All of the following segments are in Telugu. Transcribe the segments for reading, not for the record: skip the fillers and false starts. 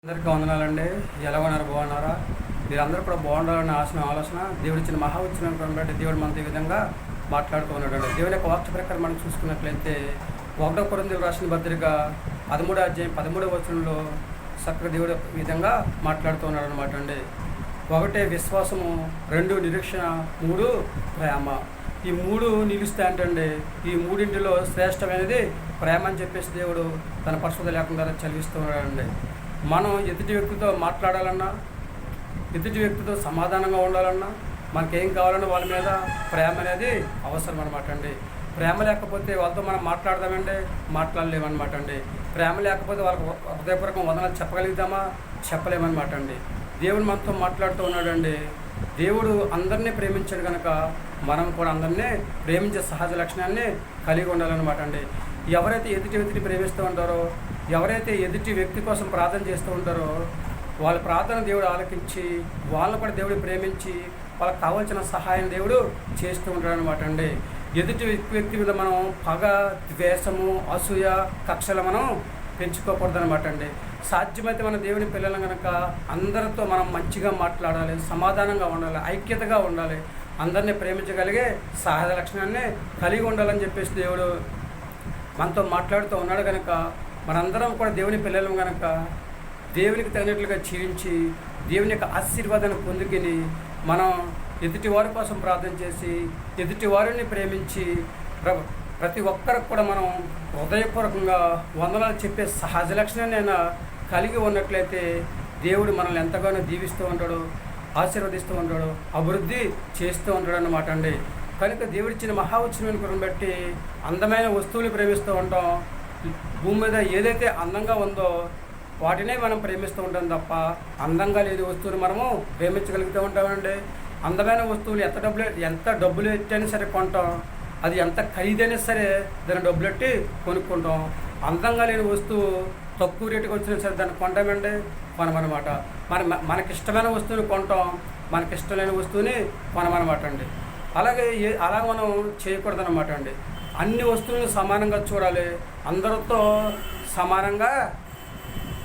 అందరికీ వందనాలండి. ఎలా ఉన్నారు? బాగున్నారా? మీరందరూ కూడా బాగుండాలని ఆలోచన దేవుడు ఇచ్చిన మహా ఉచ్చిని బట్టి దేవుడు మనతో ఈ విధంగా మాట్లాడుతూ ఉన్నాడు. దేవుని యొక్క వాక్య ప్రకారం మనం చూసుకున్నట్లయితే 1 కొరింథీయులకు రాసిన పత్రిక 13వ అధ్యాయం 13వ వచనంలో చక్కగా దేవుడు ఈ విధంగా మాట్లాడుతూ ఉన్నాడు అనమాట అండి. 1 విశ్వాసము, 2 నిరీక్షణ, 3 ప్రేమ. ఈ 3 నిలుస్తాయంటండి. ఈ మూడింటిలో శ్రేష్టమైనది ప్రేమ అని చెప్పేసి దేవుడు తన పరిశుద్ధ లేఖనం ద్వారా చదివిస్తూ ఉన్నాడండి. మనం ఎదుటి వ్యక్తితో మాట్లాడాలన్నా, ఎదుటి వ్యక్తితో సమాధానంగా ఉండాలన్నా, మనకేం కావాలన్నా వాళ్ళ మీద ప్రేమ అనేది అవసరం అనమాట అండి. ప్రేమ లేకపోతే వాళ్ళతో మనం మాట్లాడలేమన్నమాట అండి. ప్రేమ లేకపోతే వాళ్ళకు హృదయపూర్వకం వందనాలు చెప్పగలుగుతామా? చెప్పలేమన్నమాట అండి. దేవుడు మనతో మాట్లాడుతూ ఉన్నాడండి. దేవుడు అందరినీ ప్రేమించాడు కనుక మనం కూడా అందరినీ ప్రేమించే సహజ లక్షణాన్ని కలిగి ఉండాలన్నమాట అండి. ఎవరైతే ఎదుటి వ్యక్తిని ప్రేమిస్తూ ఉంటారో, ఎవరైతే ఎదుటి వ్యక్తి కోసం ప్రార్థన చేస్తూ ఉంటారో వాళ్ళ ప్రార్థన దేవుడు ఆలకించి వాళ్ళని కూడా దేవుడు ప్రేమించి వాళ్ళకి కావాల్సిన సహాయం దేవుడు చేస్తూ ఉంటాడు అనమాట అండి. ఎదుటి వ్యక్తి మీద మనం పగ, ద్వేషము, అసూయ, కక్షలు మనం పెంచుకోకూడదు అనమాట అండి. సాధ్యమైతే మన దేవుని పిల్లలు కనుక అందరితో మనం మంచిగా మాట్లాడాలి, సమాధానంగా ఉండాలి, ఐక్యతగా ఉండాలి, అందరినీ ప్రేమించగలిగే సహజ లక్షణాన్ని కలిగి ఉండాలని చెప్పేసి దేవుడు మనతో మాట్లాడుతూ ఉన్నాడు కనుక మనందరం కూడా దేవుని పిల్లలం కనుక దేవునికి తగినట్లుగా జీవించి దేవుని యొక్క ఆశీర్వాదాన్ని పొందుకుని మనం ఎదుటి వారి కోసం ప్రార్థన చేసి ఎదుటి వారిని ప్రేమించి ప్రతి ఒక్కరికి కూడా మనం హృదయపూర్వకంగా వందనాలు చెప్పే సహజ లక్షణాన్ని కలిగి ఉన్నట్లయితే దేవుడు మనల్ని ఎంతగానో దీవిస్తూ ఉంటాడు, ఆశీర్వదిస్తూ ఉంటాడు, అభివృద్ధి చేస్తూ ఉంటాడు అన్నమాట అండి. కనుక దేవుడిచ్చిన మహా ఉచ్చిని కొరకు బట్టి అందమైన వస్తువులు ప్రేమిస్తూ ఉంటాం. భూమి మీద ఏదైతే అందంగా ఉందో వాటినే మనం ప్రేమిస్తూ ఉంటాం తప్ప అందంగా లేని వస్తువులు మనము ప్రేమించగలుగుతూ ఉంటామండి. అందమైన వస్తువులు ఎంత డబ్బులు ఎట్టైనా సరే కొంటాం, అది ఎంత ఖరీదైనా సరే దాన్ని డబ్బులు ఎట్టి కొనుక్కుంటాం. అందంగా లేని వస్తువు తక్కువ రేటుకి వచ్చినా సరే దాన్ని కొంటామండి, కొనమనమాట. మనకిష్టమైన వస్తువుని కొంటాం, మనకిష్టం లేని వస్తువుని కొనమనమాట అండి. అలా మనం చేయకూడదు అనమాట అండి. అన్ని వస్తువులను సమానంగా చూడాలి, అందరితో సమానంగా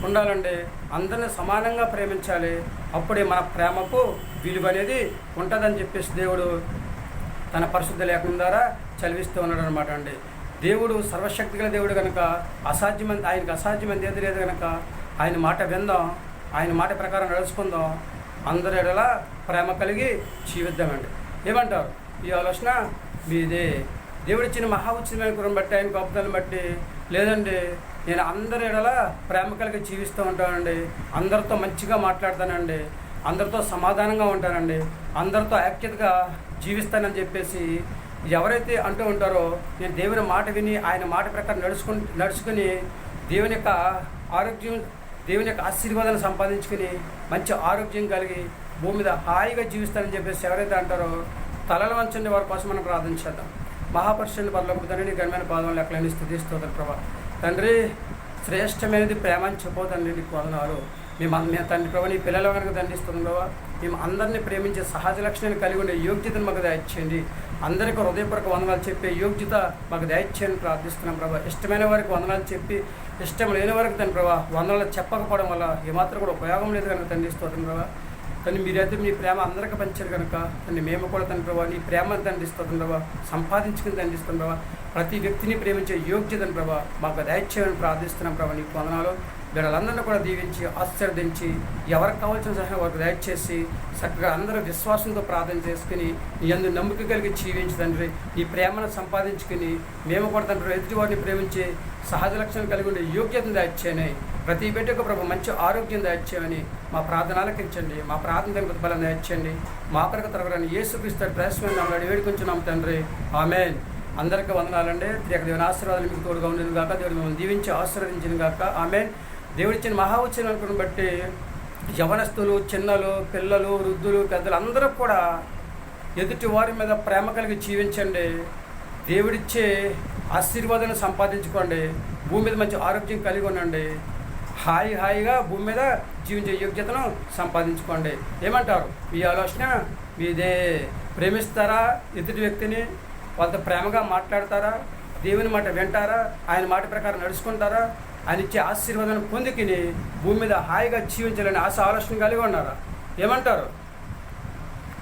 ఉండాలండి, అందరిని సమానంగా ప్రేమించాలి. అప్పుడే మన ప్రేమకు విలువ అనేది ఉంటుందని చెప్పేసి దేవుడు తన పరిశుద్ధ లేఖనం ద్వారా చదివిస్తూ ఉన్నాడు అనమాట అండి. దేవుడు సర్వశక్తి గల దేవుడు కనుక ఆయనకు అసాధ్యమైనది ఏది లేదు కనుక ఆయన మాట విందాం, ఆయన మాట ప్రకారం నడుచుకుందాం, అందరి ఎడలా ప్రేమ కలిగి జీవిద్దామండి. ఏమంటారు? ఈ ఆలోచన మీదే. దేవుడిచ్చిన మహా ఉచ్చిని కొరకు బట్టి, ఆయన గొప్పతనం బట్టి లేదండి నేను అందరి ఎడలా ప్రేమ కలిగి జీవిస్తూ ఉంటానండి, అందరితో మంచిగా మాట్లాడతానండి, అందరితో సమాధానంగా ఉంటానండి, అందరితో ఐక్యతగా జీవిస్తానని చెప్పేసి ఎవరైతే అంటూ ఉంటారో నేను దేవుని మాట విని ఆయన మాట ప్రకారం నడుచుకుని దేవుని యొక్క ఆశీర్వాదాన్ని సంపాదించుకుని మంచి ఆరోగ్యం కలిగి భూమి మీద హాయిగా జీవిస్తానని చెప్పేసి ఎవరైతే అంటారో తలలు వంచండి, వారి కోసం మనం ప్రార్థన చేద్దాం. మహాపరిశుద్ధుని పరలోకపు తండ్రి, నీ ఘనమైన పాదములు లెక్కలేని స్తుతిస్తోత్రం ప్రభా. తండ్రి, శ్రేష్టమైనది ప్రేమ అని చెప్పోతండి, నీకు వందనాలు. మేము తండ్రి ప్రభా, నీ పిల్లల కనుక దండిస్తున్నాం ప్రభా. మేము అందరినీ ప్రేమించే సహజ లక్షణాన్ని కలిగి ఉండే యోగ్యతను మాకు దయచేయండి. అందరికీ హృదయపూర్వక వందనాలు చెప్పే యోగ్యత మాకు దయచేయని ప్రార్థిస్తున్నాం ప్రభా. ఇష్టమైన వారికి వందనాలు చెప్పి ఇష్టం లేని వారికి తండ్రి ప్రభా వందనాలు చెప్పకపోవడం వల్ల ఏమాత్రం కూడా ఉపయోగం లేదు కనుక దండిస్తోత్రం ప్రభా. కానీ మీరైతే మీ ప్రేమ అందరికీ పంచారు కనుక తండ్రి మేము కూడా తండ్రి ప్రభావ నీ ప్రేమను దండిస్తుంది ప్రభావ, సంపాదించుకుని దండిస్తుంది ప్రభావ. ప్రతి వ్యక్తిని ప్రేమించే యోగ్యతను ప్రభావ మాకు దయచేయని ప్రార్థిస్తున్నాం ప్రభావ. నీకు వందనాలు. వీళ్ళందరినీ కూడా దీవించి ఆశీర్వదించి ఎవరికి కావాల్సిన సహాయం వారికి దయచేసి చక్కగా అందరూ విశ్వాసంతో ప్రార్థన చేసుకుని నీ అందు నమ్మకం కలిగి జీవించి తండ్రి నీ ప్రేమను సంపాదించుకుని మేము కూడా తండ్రి ఎదుటి వారిని ప్రేమించే సహజ లక్షణం కలిగి ఉండే యోగ్యతను దయచేయని ప్రతి బిడ్డకు ప్రభు మంచి ఆరోగ్యం దయచేయమని మా ప్రార్థన ఆలకించండి. మా ప్రార్థన ప్రతిఫలం దయచేయండి. మా కొరకు తరగని యేసుక్రీస్తు ప్రయత్నం నమ్మడి వేడుకొంచున్నాం తండ్రి. ఆమేన్. అందరికీ వందనాలండి. దేవుని ఆశీర్వాదాలు మీకు తోడుగా ఉండేది కాక దేవుడు మిమ్మల్ని దీవించి ఆశీర్వదించిన కాక. ఆమేన్. దేవుడిచ్చిన మహా ఉచ్చిని బట్టి యవనస్తులు, చిన్నలు, పిల్లలు, వృద్ధులు, పెద్దలు అందరూ కూడా ఎదుటి వారి మీద ప్రేమ కలిగి జీవించండి. దేవుడిచ్చే ఆశీర్వాదాన్ని సంపాదించుకోండి. భూమి మీద మంచి ఆరోగ్యం కలిగి ఉండండి. హాయిగా భూమి మీద జీవించే యోగ్యతను సంపాదించుకోండి. ఏమంటారు? ఈ ఆలోచన మీదే. ప్రేమిస్తారా ఎదుటి వ్యక్తిని? వాళ్ళతో ప్రేమగా మాట్లాడతారా? దేవుని మాట వింటారా? ఆయన మాట ప్రకారం నడుచుకుంటారా? ఆయన ఇచ్చే ఆశీర్వాదాన్ని పొందుకుని భూమి మీద హాయిగా జీవించాలని ఆశ ఆలోచన కలిగి ఉన్నారా? ఏమంటారు?